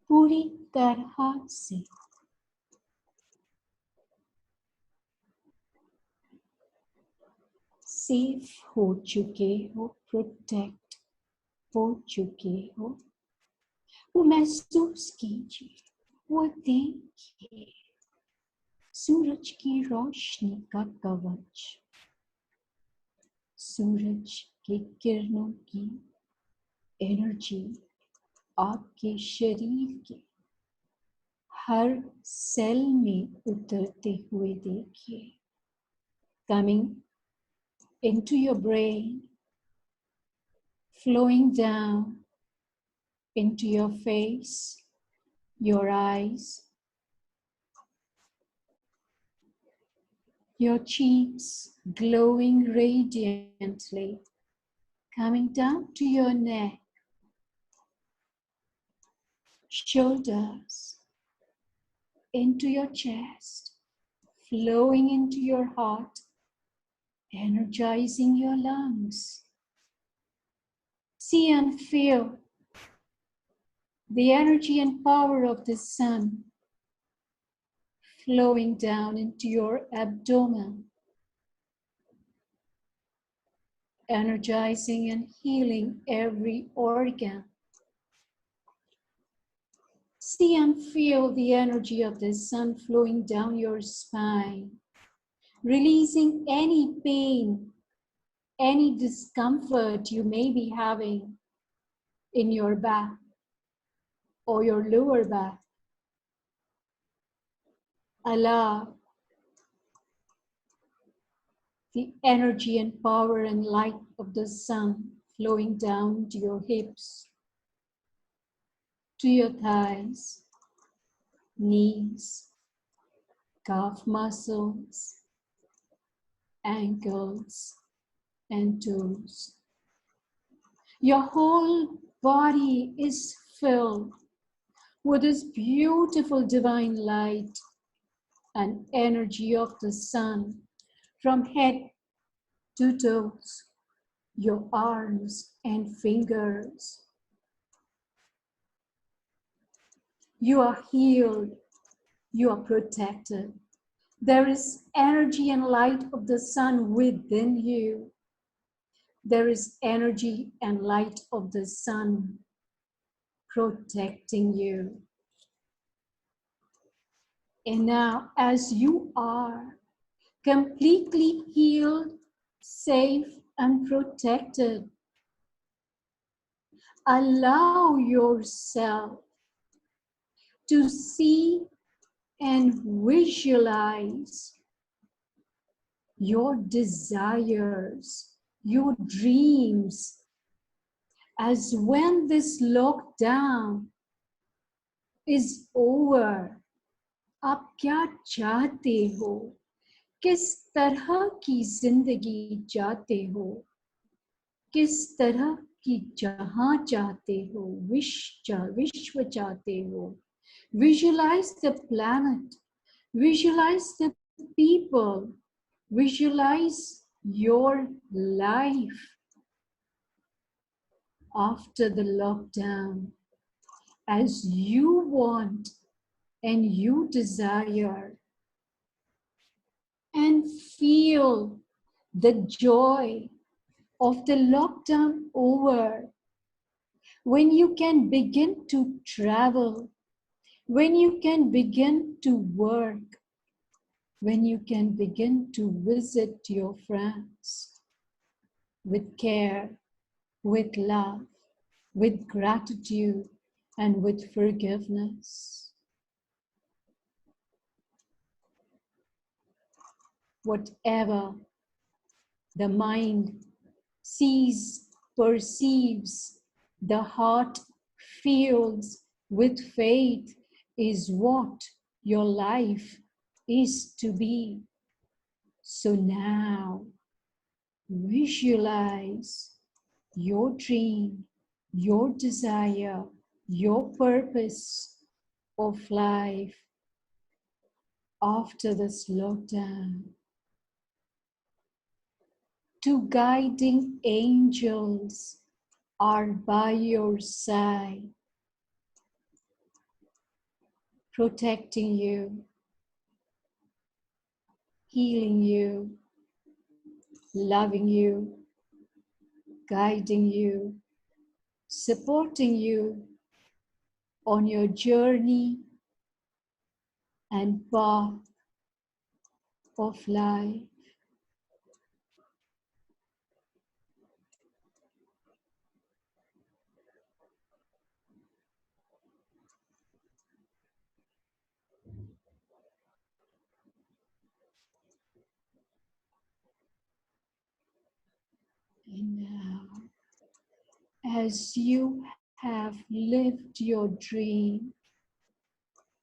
पूरी तरह से सेफ हो चुके हो, प्रोटेक्ट हो चुके हो। वो महसूस कीजिए, वो देखिए, सूरज की रोशनी का कवच, सूरज की किरणों की एनर्जी आपके शरीर के हर सेल में उतरते हुए देखिए, coming into your brain, flowing down into your face, your eyes, your cheeks glowing radiantly, coming down to your neck, shoulders, into your chest, flowing into your heart, energizing your lungs. See and feel the energy and power of the sun flowing down into your abdomen, energizing and healing every organ. See and feel the energy of the sun flowing down your spine, releasing any pain, any discomfort you may be having in your back or your lower back. Allow the energy and power and light of the sun flowing down to your hips, to your thighs, knees, calf muscles, ankles, and toes. Your whole body is filled with this beautiful divine light and energy of the sun from head to toes, your arms and fingers. You are healed. You are protected. There is energy and light of the sun within you. There is energy and light of the sun protecting you. And now, as you are completely healed, safe, and protected, allow yourself to see and visualize your desires, your dreams, as when this lockdown is over. आप क्या चाहते हो? किस तरह की जिंदगी चाहते हो? किस तरह की जहां चाहते हो? विश्व चाहते हो? Visualize the planet. Visualize the people. Visualize your life after the lockdown as you want and you desire, and feel the joy of the lockdown over, when you can begin to travel, when you can begin to work, when you can begin to visit your friends with care, with love, with gratitude, and with forgiveness. Whatever the mind sees, perceives, the heart feels with faith is what your life is to be. So now visualize your dream, your desire, your purpose of life after this lockdown. Two guiding angels are by your side. protecting you, healing you, loving you, guiding you, supporting you on your journey and path of life. And now, as you have lived your dream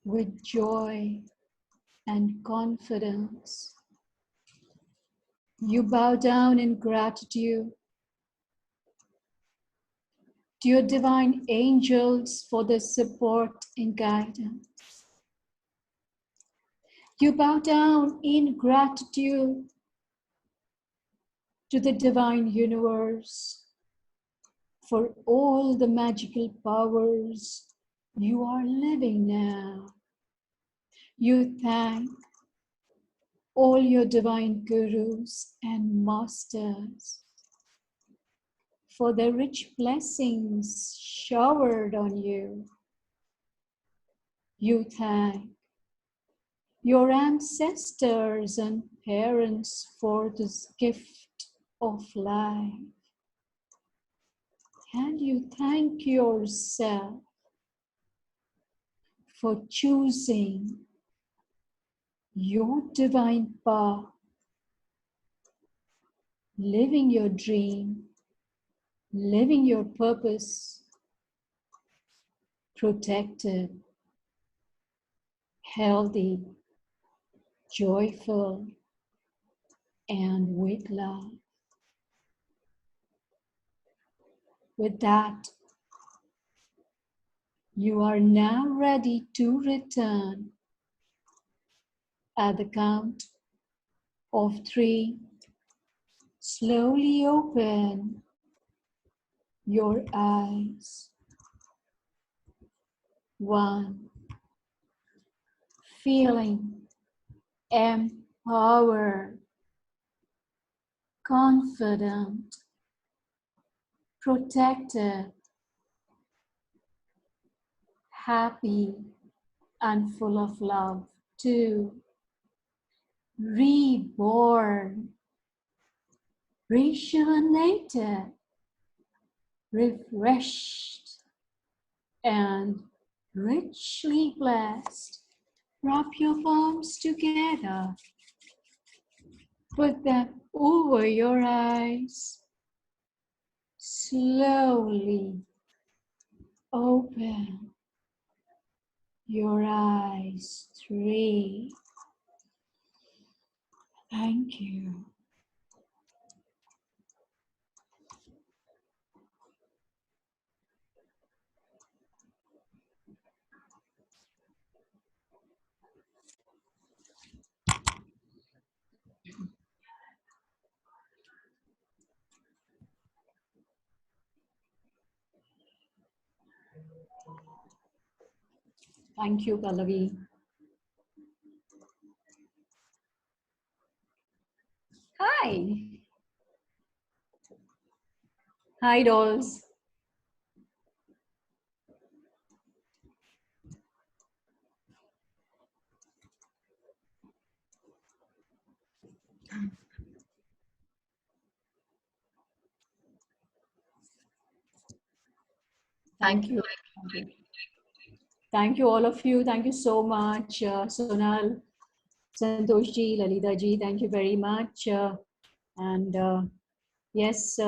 with joy and confidence, you bow down in gratitude to your divine angels for their support and guidance. You bow down in gratitude to the divine universe for all the magical powers you are living now. You thank all your divine gurus and masters for the rich blessings showered on you. You thank your ancestors and parents for this gift of life. And you thank yourself for choosing your divine path, living your dream, living your purpose, protected, healthy, joyful, and with love. With that, you are now ready to return. At the count of 3, slowly open your eyes. 1, feeling empowered, confident, protected, happy, and full of love. 2, reborn, rejuvenated, refreshed, and richly blessed. Wrap your palms together. Put them over your eyes. Slowly open your eyes. 3. Thank you. Thank you, Pallavi. Hi. Hi, dolls. Thank you. Thank you, all of you. Thank you so much, Sonal, Santosh ji, Lalita ji. Thank you very much. And yes,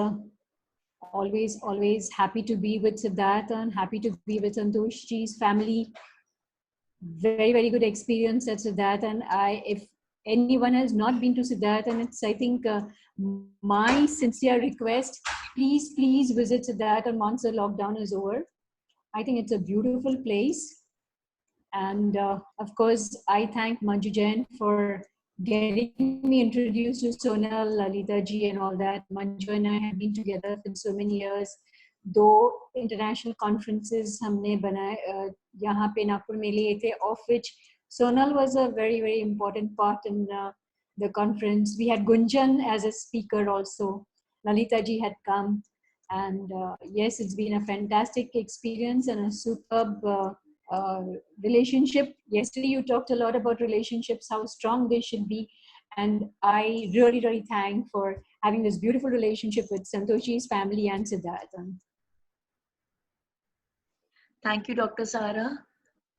always happy to be with Siddharth and happy to be with Santosh ji's family. Very good experience at Siddharth. And if anyone has not been to Siddharth, and it's, I think, my sincere request, please visit Siddharth once the lockdown is over. I think it's a beautiful place. And of course, I thank Manju Jain for getting me introduced to Sonal, Lalita ji and all that. Manju and I have been together for so many years. 2 international conferences हमने बनाए, यहाँ पे नागपुर में लिए थे, of which Sonal was a very, very important part in the conference. We had Gunjan as a speaker also. Lalita ji had come. And yes, it's been a fantastic experience and a superb relationship. Yesterday you talked a lot about relationships, how strong they should be. And I really, really thank for having this beautiful relationship with Santoshi's family and Siddhartha. Thank you, Dr. Sara.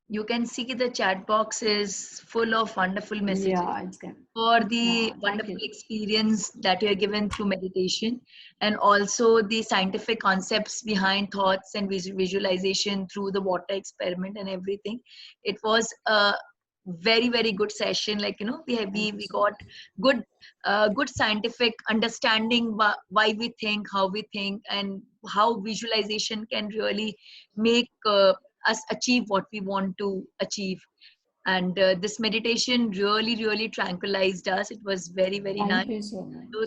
You can see the chat box is full of wonderful messages. Yeah, it's good. For the Yeah, wonderful experience that you are given through meditation, and also the scientific concepts behind thoughts and visualization through the water experiment and everything. It was a very, very good session. Like, you know, we got good scientific understanding why we think, how we think, and how visualization can really make us achieve what we want to achieve. And this meditation really, really tranquilized us. It was very, very nice. Thank you so much. So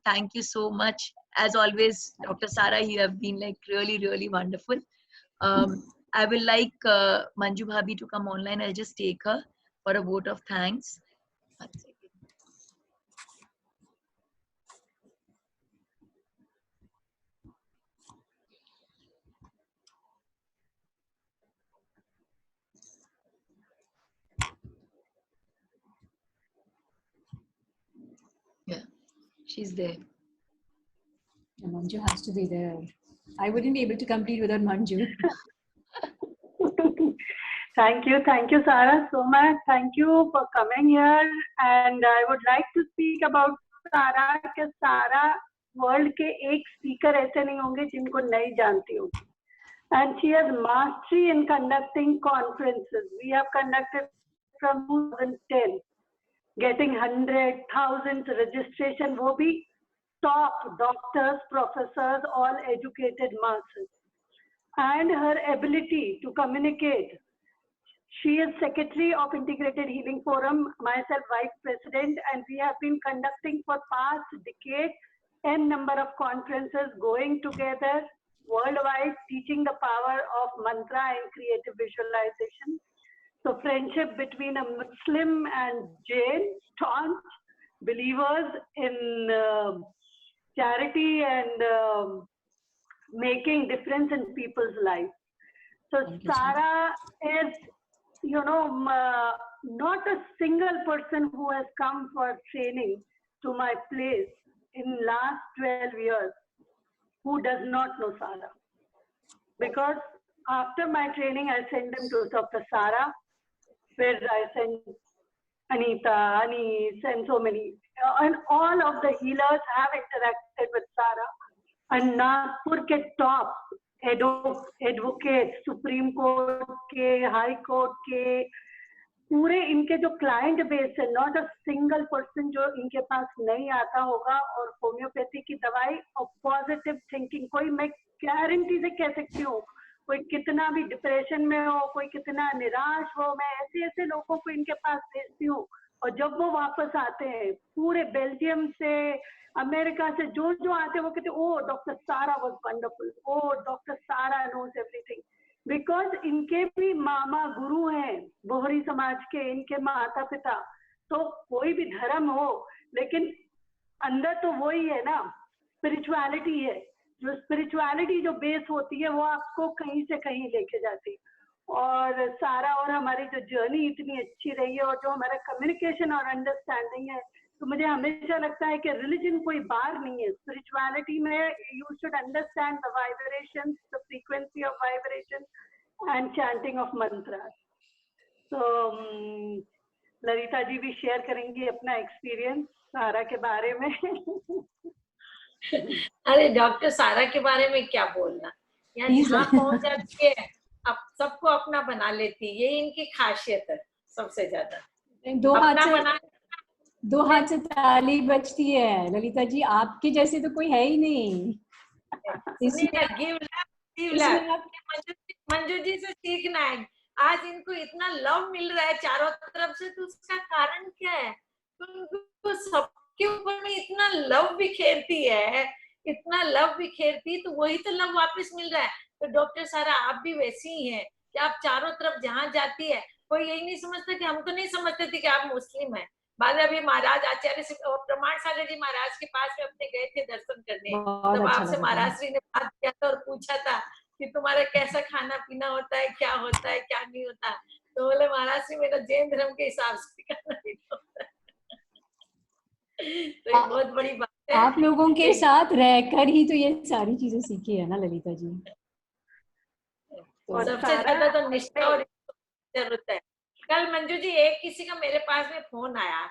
thank you so much. As always, Dr. Sara, you have been like really, really wonderful. I will like Manju Bhabi to come online. I'll just take her for a vote of thanks. 1 second. Yeah, she's there. Manju has to be there. I wouldn't be able to complete without Manju. Thank you, Sara, so much. Thank you for coming here. And I would like to speak about Sara. कि Sara world के एक speaker ऐसे नहीं होंगे जिनको नहीं जानती होगी. And she has mastery in conducting conferences. We have conducted from 2010, getting 100,000 registration. वो भी top doctors, professors, all educated masses. And her ability to communicate. She is Secretary of Integrated Healing Forum, myself Vice President, and we have been conducting for past decade n number of conferences, going together worldwide, teaching the power of mantra and creative visualization. So friendship between a Muslim and Jain, staunch believers in charity and making difference in people's lives. So Sara is, you know, not a single person who has come for training to my place in last 12 years who does not know Sara. Because after my training, I send them to Dr. Sara, where I send Anita, Anis, and so many. And all of the healers have interacted with Sara. And Nagpur ke top advocate, supreme court के, high court के, पूरे इनके जो client base है, not a single person जो इनके पास नहीं आता होगा. और होम्योपैथी की दवाई और पॉजिटिव थिंकिंग, कोई मैं गारंटी से कह सकती हूँ, कोई कितना भी डिप्रेशन में हो, कोई कितना निराश हो, मैं ऐसे ऐसे लोगों को इनके पास भेजती हूँ. और जब वो वापस आते हैं, पूरे बेल्जियम से, अमेरिका से जो आते हैं, वो कहते ओ डॉक्टर सारा वाज वंडरफुल, ओ डॉक्टर सारा नोज एवरीथिंग. बिकॉज इनके भी मामा गुरु हैं बोहरी समाज के, इनके माता पिता. तो कोई भी धर्म हो, लेकिन अंदर तो वही है ना, स्पिरिचुअलिटी है. जो स्पिरिचुअलिटी जो बेस होती है, वो आपको कहीं से कहीं लेके जाती है. और सारा और हमारी जो जर्नी इतनी अच्छी रही है, और जो हमारा कम्युनिकेशन और अंडरस्टैंडिंग है, तो मुझे हमेशा लगता है कि रिलीजन कोई बार नहीं है. स्पिरिचुअलिटी में you should understand the vibrations, the frequency of vibration and chanting of mantras. तो ललिता जी भी शेयर करेंगी अपना एक्सपीरियंस सारा के बारे में. अरे डॉक्टर सारा के बारे में क्या बोलना, यहाँ जहाँ पहुंच जाती है अब सबको अपना बना लेती है. ये इनकी खासियत है सबसे ज्यादा. दो हाथ से ताली बजती है ललिता जी, आपके जैसे तो कोई है ही नहीं. मंजू जी से सीखना है. आज इनको इतना लव मिल रहा है चारों तरफ से, तो उसका कारण क्या है? तो सबके ऊपर में इतना लव बिखेरती है इतना लव बिखेरती, तो वही तो लव वापस मिल रहा है। तो डॉक्टर सारा आप भी वैसी ही हैं कि आप चारों तरफ जहां जाती है कोई यही नहीं समझता कि, हम तो नहीं समझते थे कि आप मुस्लिम हैं। बाद में अभी महाराज आचार्य से प्रमाण सागर जी महाराज के पास में अपने गए थे दर्शन करने, तब अच्छा आपसे महाराज श्री ने बात किया था और पूछा था कि तुम्हारा कैसा खाना पीना होता है, क्या होता है, क्या नहीं होता। तो बोले महाराज श्री मेरा जैन धर्म के हिसाब से खाना पीना होता है। तो ये बहुत बड़ी बात है। आप लोगों के साथ रहकर ही तो ये सारी चीजें सीखी है ना ललिता जी। और सबसे ज्यादा तो निष्ठा और जरूरत है। कल मंजू जी एक किसी का मेरे पास में फोन आया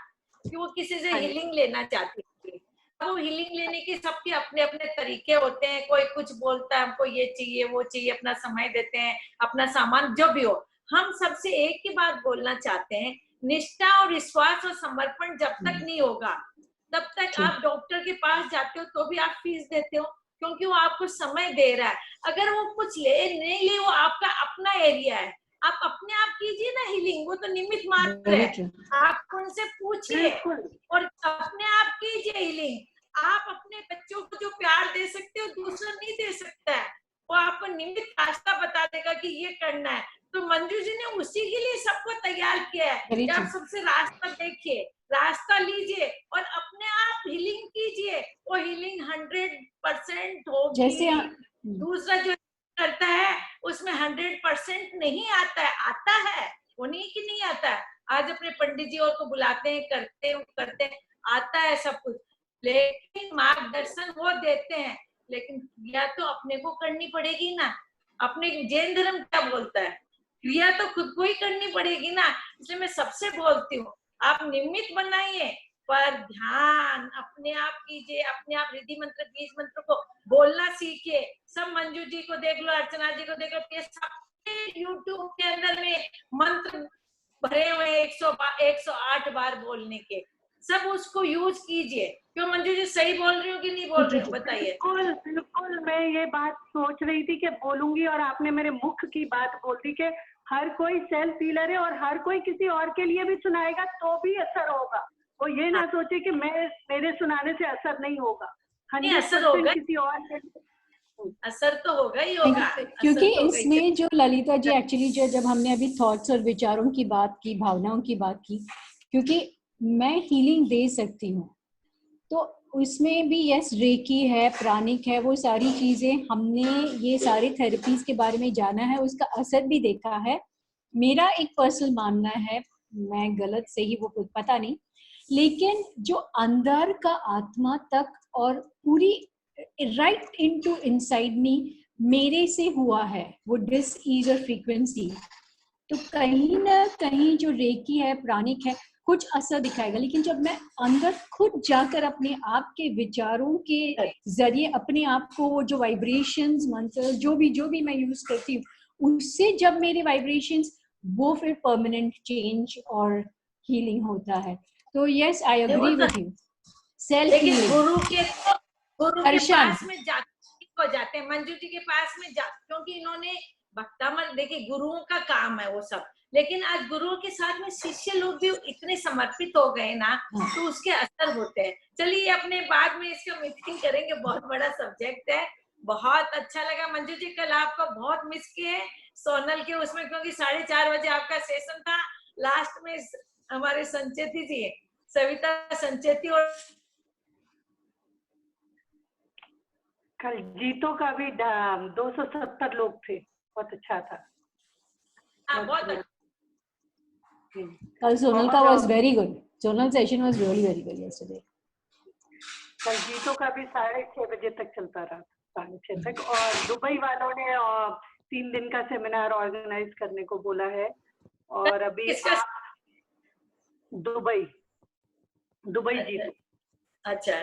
कि वो किसी से हीलिंग लेना चाहती थी। वो हीलिंग लेने के सबके अपने अपने तरीके होते हैं, कोई कुछ बोलता है हमको ये चाहिए वो चाहिए, अपना समय देते हैं, अपना सामान जो भी हो। हम सबसे एक ही बात बोलना चाहते हैं, निष्ठा और विश्वास और समर्पण जब तक नहीं होगा तब तक आप डॉक्टर के पास जाते हो तो भी आप फीस देते हो, क्योंकि वो आपको समय दे रहा है। अगर वो कुछ ले नहीं ले, वो आपका अपना एरिया है, आप अपने आप कीजिए ना हीलिंग, वो तो निमित्त मात्र है। आप उनसे पूछिए और अपने आप कीजिए हीलिंग। आप अपने बच्चों को जो प्यार दे सकते हो दूसरा नहीं दे सकता है, वो आपको निमित्त रास्ता बता देगा कि ये करना है। तो मंजू जी ने उसी के लिए सबको तैयार किया है कि आप सबसे रास्ता देखिए, रास्ता लीजिए और अपने आप हीलिंग कीजिए। वो हीलिंग 100% होगी। जैसे दूसरा जो करता है उसमें 100% नहीं आता है, आता है, वो नहीं कि नहीं आता है। आज अपने पंडित जी और को बुलाते हैं, करते हैं, आता है सब कुछ, लेकिन मार्गदर्शन वो देते हैं, लेकिन क्रिया तो अपने को करनी पड़ेगी ना। अपने जैन धर्म क्या बोलता है, क्रिया तो खुद को ही करनी पड़ेगी ना। इसलिए मैं सबसे बोलती हूँ आप निमित्त बनाइए पर ध्यान अपने आप कीजिए, अपने आप रिद्धि मंत्र बीज मंत्र को बोलना सीखिए। सब मंजू जी को देख लो, अर्चना जी को देख लो, ये सबके यूट्यूब के अंदर में मंत्र भरे हुए 108 बार बोलने के, सब उसको यूज कीजिए। क्यों मंजू जी सही बोल रही हूँ कि नहीं बोल रही हूँ बताइए। बिल्कुल बिल्कुल, मैं ये बात सोच रही थी कि बोलूंगी और आपने मेरे मुख की बात बोल दी कि हर कोई सेल्फ हीलर है और हर कोई किसी और के लिए भी सुनाएगा तो भी असर होगा। वो ये ना सोचे कि मेरे सुनाने से असर नहीं होगा, 100% किसी और के असर तो होगा ही होगा। क्योंकि इसमें जो ललिता जी एक्चुअली जब हमने अभी थॉट्स और विचारों की बात की, भावनाओं की बात की, क्योंकि मैं हीलिंग दे सकती हूँ तो उसमें भी यस रेकी है, प्राणिक है, वो सारी चीजें हमने ये सारे थेरेपीज के बारे में जाना है, उसका असर भी देखा है। मेरा एक पर्सनल मानना है, मैं गलत सही वो कुछ पता नहीं, लेकिन जो अंदर का आत्मा तक और पूरी राइट इनटू इनसाइड मी मेरे से हुआ है वो डिस ईज और फ्रीक्वेंसी, तो कहीं ना कहीं जो रेकी है, प्राणिक है, कुछ असर दिखाएगा। लेकिन जब मैं अंदर खुद जाकर अपने आप के विचारों के जरिए अपने आप को वो जो वाइब्रेशंस मंत्र जो भी मैं यूज करती हूँ उससे जब मेरे वाइब्रेशंस वो फिर परमानेंट चेंज और हीलिंग होता है। तो yes I agree with you. Self healing guru के पास में जाते हैं, मंजू जी के पास में क्योंकि इन्होंने भक्तामल, देखिए गुरुओं का काम है वो सब, लेकिन आज गुरुओं के साथ में शिष्य लोग भी इतने समर्पित हो गए ना तो उसके असर होते हैं। चलिए अपने बाद में इसका मीटिंग करेंगे, बहुत बड़ा सब्जेक्ट है। बहुत अच्छा लगा मंजू जी, कल आपको बहुत मिस किए सोनल के उसमें, क्योंकि 4:30 बजे आपका सेशन था। लास्ट में हमारे संचेती थी, सविता संचेती, और कल जीतो का भी 270 लोग थे, बहुत अच्छा था। कल सोनल का was very good. Sonal session was really very good yesterday. कल जीतो का भी 6:30 बजे तक चलता रहा, 6:30 तक। और दुबई वालों ने 3 दिन का सेमिनार ऑर्गेनाइज करने को बोला है। और अभी दुबई जीतो। अच्छा,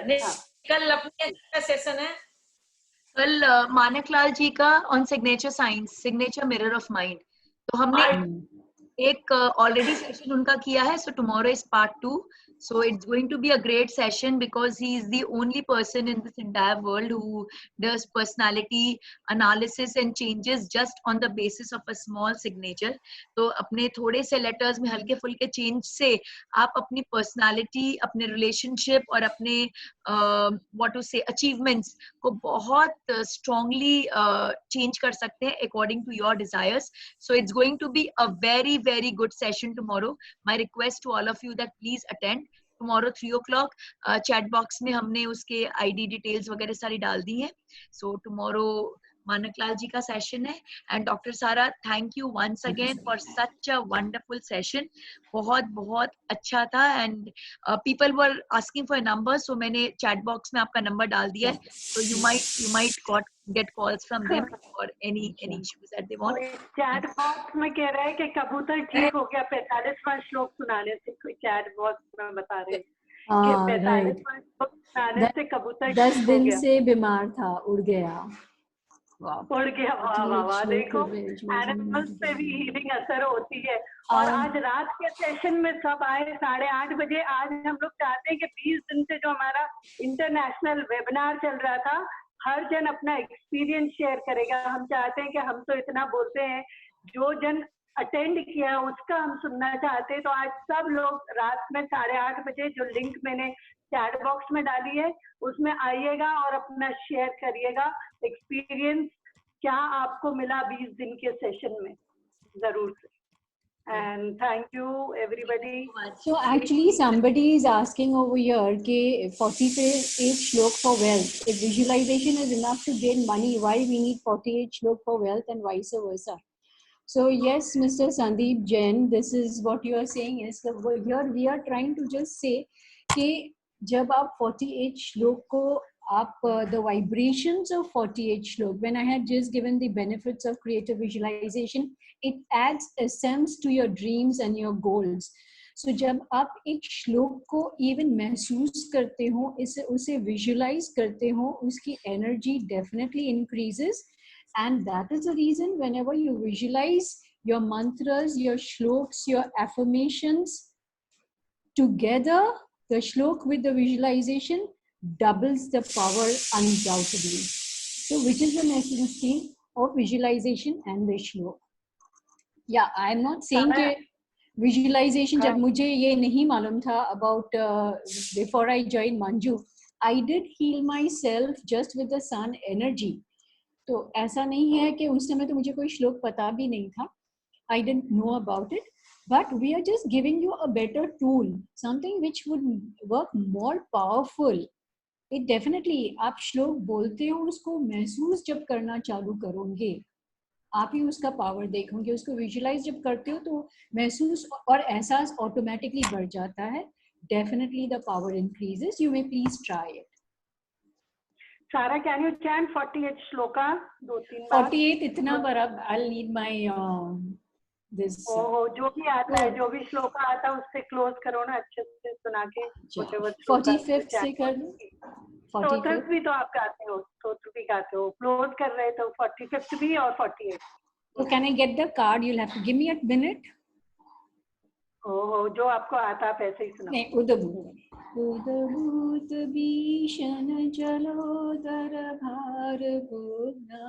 कल अपने का सेशन है। कल मानकलाल जी का on signature science, signature mirror of mind. तो हमने एक ऑलरेडी सेशन उनका किया है, so tomorrow is part 2। So it's going to be a great session because he is the only person in this entire world who does personality analysis and changes just on the basis of a small signature. तो अपने थोड़े से letters में हल्के फुल्के change से आप अपनी personality, अपने relationship और अपने what to say achievements को बहुत strongly change कर सकते हैं according to your desires. So it's going to be a very very good session tomorrow. My request to all of you that please attend tomorrow 3 o'clock. Chat box में हमने उसके ID details वगैरह सारी डाल दी हैं. So tomorrow मानकलाल जी का session है. And doctor Sara, thank you once again for such a wonderful session. बहुत बहुत अच्छा था. And people were asking for number, so मैंने चैट बॉक्स में आपका नंबर डाल दिया है. So you might get calls from them for any issues that they want. Chat box में कह रहा है कि कबूतर ठीक हो गया 45वां श्लोक सुनाने से. कोई चैट बॉक्स में बता रहे हैं कि 45वां श्लोक सुनाने से कबूतर 10 दिन से बीमार था, उड़ गया. उड़ गया. वाह वाह वाह. देखो एनिमल्स पे भी हीलिंग असर होती है. और आज रात के सेशन में सब आए 8:30 बजे. आज हम लोग चाहते हैं कि 20 दिन से जो हमारा इंटरनेशनल वेबिनार चल रहा था, हर जन अपना एक्सपीरियंस शेयर करेगा. हम चाहते हैं कि हम तो इतना बोलते हैं, जो जन अटेंड किया उसका हम सुनना चाहते हैं. तो आज सब लोग रात में 8:30 बजे जो लिंक मैंने चैट बॉक्स में डाली है उसमें आइएगा और अपना शेयर करिएगा एक्सपीरियंस, क्या आपको मिला 20 दिन के सेशन में, जरूर से. And thank you everybody. So actually somebody is asking over here कि 48 श्लोक for wealth. If visualization is enough to gain money, why we need 48 श्लोक for wealth and vice versa? So yes, Mr. Sandeep Jain, this is what you are saying is here we are trying to just say कि जब आप 48 श्लोक को आप the vibrations of 48 श्लोक, when I had just given the benefits of creative visualization, it adds essence to your dreams and your goals. So जब आप एक श्लोक को even महसूस करते हो, उसे visualize करते हो, उसकी energy definitely increases. And that is the reason whenever you visualize your mantras, your shloks, your affirmations together, the shlok with the visualization doubles the power undoubtedly. So which is the necessity of visualization and the shlok? Yeah, I am not saying that visualization, जब मुझे ये नहीं मालूम था about before I joined Manju, I did heal myself just with the sun energy. तो ऐसा नहीं है कि उस समय तो मुझे कोई श्लोक पता भी नहीं था. I didn't know about it. But we are just giving you a better tool, something which would work more powerful. It definitely, आप श्लोक बोलते हो, उसको महसूस जब करना चालू करोगे, आप ही उसका पावर देखोगे. उसको विजुलाइज जब करते हो तो महसूस और एहसास ऑटोमेटिकली बढ़ जाता है. Definitely the power increases. You may please try it. Sarah, can you chant 48 shloka? 2-3 बार. 48 इतना बड़ा. I'll need my this. जो भी आता है, जो भी श्लोका आता है उससे क्लोज करो ना, अच्छे से सुना के. 45th से कर दो. स्तोत्र भी तो आप गाते हो, स्तोत्र भी गाते हो, क्लोज कर रहे तो 45th भी और 48. So can I get the card? You'll have to give me a minute. जो आपको आता आप ऐसे ही सुनाओ. नहीं, उदभूत भीषण जलोदर भार भुग्ना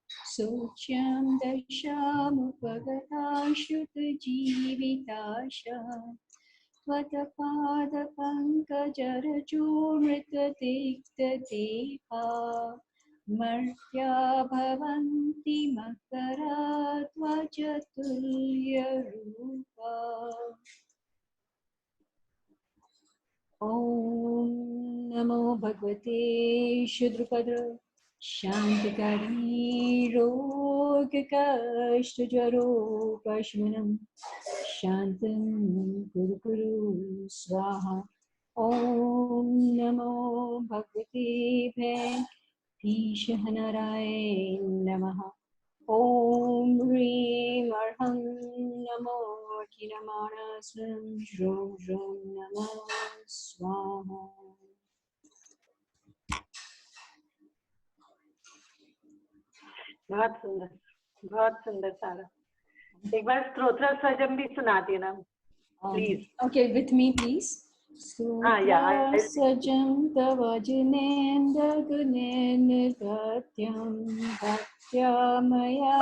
सोच्यं दशामुपगताश्रुत जीविताशा त्वत्पाद पंकजरजोमृत तिक्तदेहा मर्त्या भवन्ति मकरा त्वचतुल्यरूपा. ॐ नमो भगवते शुद्रपद शांतिकारी रोगकष्टजरोपशमनं शान्तं कुरु कुरु स्वाहा. ॐ नमो भगवते भैंतीशहनराय नमः. ॐ ह्रीं अर्हं नमो अखिलमानसं श्रूं श्रूं नमः स्वाहा. बहुत सुंदर सारा. एक बार स्तोत्र स्वजम भी सुना देना please. Okay, with me please. Suprasajam tavajinendagunen gatyam bhaktya maya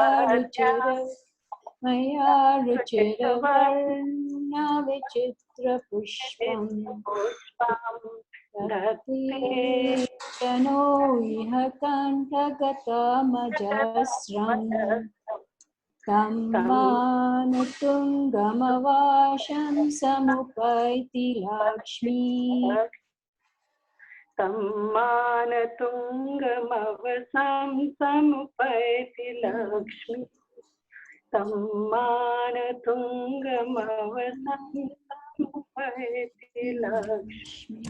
ruchira varna vichitra pushpam Dhati jano iha kantagata majasram Tammanuttungamavasham samupaiti Lakshmi Tammanattungamavasam samupaiti Lakshmi Tammanattungamavasam samupaiti Lakshmi.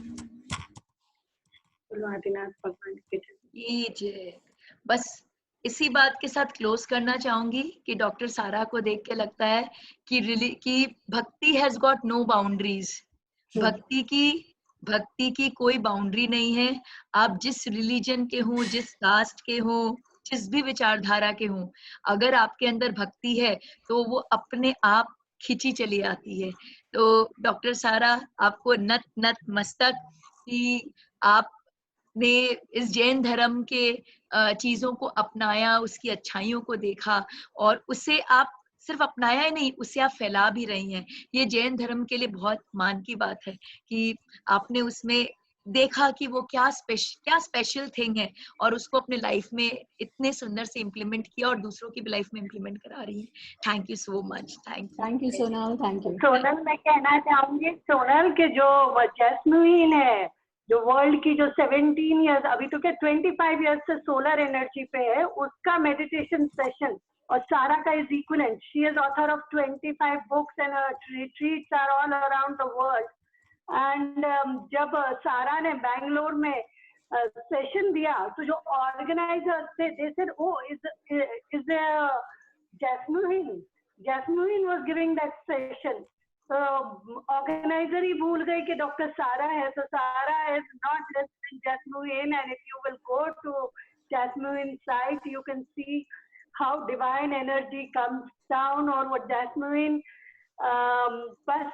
Adinath भगवान की जय। बस इसी बात के साथ क्लोज करना चाहूंगी कि डॉक्टर सारा को देख के लगता है कि भक्ति हैज गॉट नो बाउंड्रीज। भक्ति की कोई बाउंड्री नहीं है। आप जिस रिलीजन के हो, जिस कास्ट के हो, जिस भी विचारधारा के हो, अगर आपके अंदर भक्ति है तो वो अपने आप खिंची चली आती है। तो डॉक्टर सारा, आपको नत नत मस्तक कि आपने इस जैन धर्म के चीजों को अपनाया, उसकी अच्छाइयों को देखा और उसे आप सिर्फ अपनाया ही नहीं, उसे आप फैला भी रही हैं। ये जैन धर्म के लिए बहुत मान की बात है कि आपने उसमें देखा कि वो क्या स्पेशल थिंग है और उसको अपने लाइफ में इतने सुंदर से इम्प्लीमेंट किया और दूसरों की भी लाइफ में इम्प्लीमेंट करा रही है। Thank you so much. Thank you Sonal. Thank you Sonal. मैं कहना चाहूंगी सोनल के जो जैस्मिन है, जो वर्ल्ड की जो 17 इयर्स, अभी तो क्या 25 इयर्स से सोलर एनर्जी पे है, उसका मेडिटेशन सेशन और सारा का is equivalent. She is author of 25 books and retreats are all around the world. And जब सारा ने बैंगलोर में सेशन दिया तो जो ऑर्गेनाइजर्स थे they said oh is Jasmine was giving that session. तो ऑर्गेनाइजर ही भूल गई कि डॉक्टर सारा है. तो Sara is not just in Jasmine, and if you will go to Jasmine site you can see how divine energy comes down. और वो jasmine बस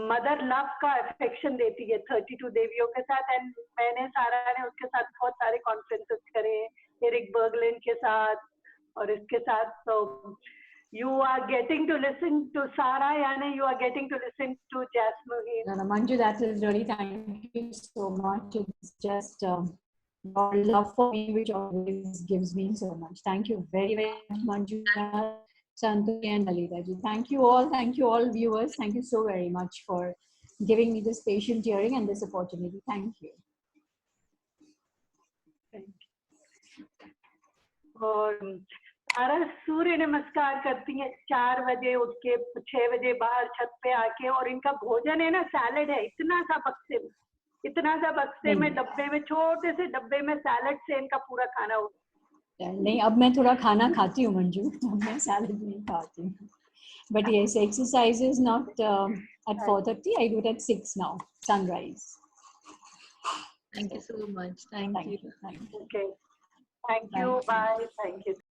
मदर लव का अफेक्शन देती है 32 देवियों के साथ. एंड मैंने सारा ने उसके साथ बहुत सारे कॉन्फ्रेंसेस करे, एरिक बर्गलिन के साथ और इसके साथ. तो you are getting to listen to Sara, yani you are getting to listen to Jasmine. No, Manju, that is really, thank you so much. It's just your love for me which always gives me so much. Thank you very, very much, Manju, Santoshi and Lalita ji. Thank you all viewers. Thank you so very much for giving me this patient hearing and this opportunity. Thank you. और सारा सूर्य नमस्कार करती है 4 बजे उठ के, 6 बजे बाहर छत पे आके. और इनका भोजन है ना, सैलेड है, इतना सा बक्से में डब्बे में, छोटे से डब्बे में सैलेड से इनका पूरा खाना हो. नहीं, अब मैं थोड़ा खाना खाती हूँ मंजू, अब मैं सैलेड नहीं खाती हूँ. But yes, exercise is not at 4:30. I do it at 6 now. Sunrise. Thank you so much. Thank you. Okay. Thank you. Bye. Thank you.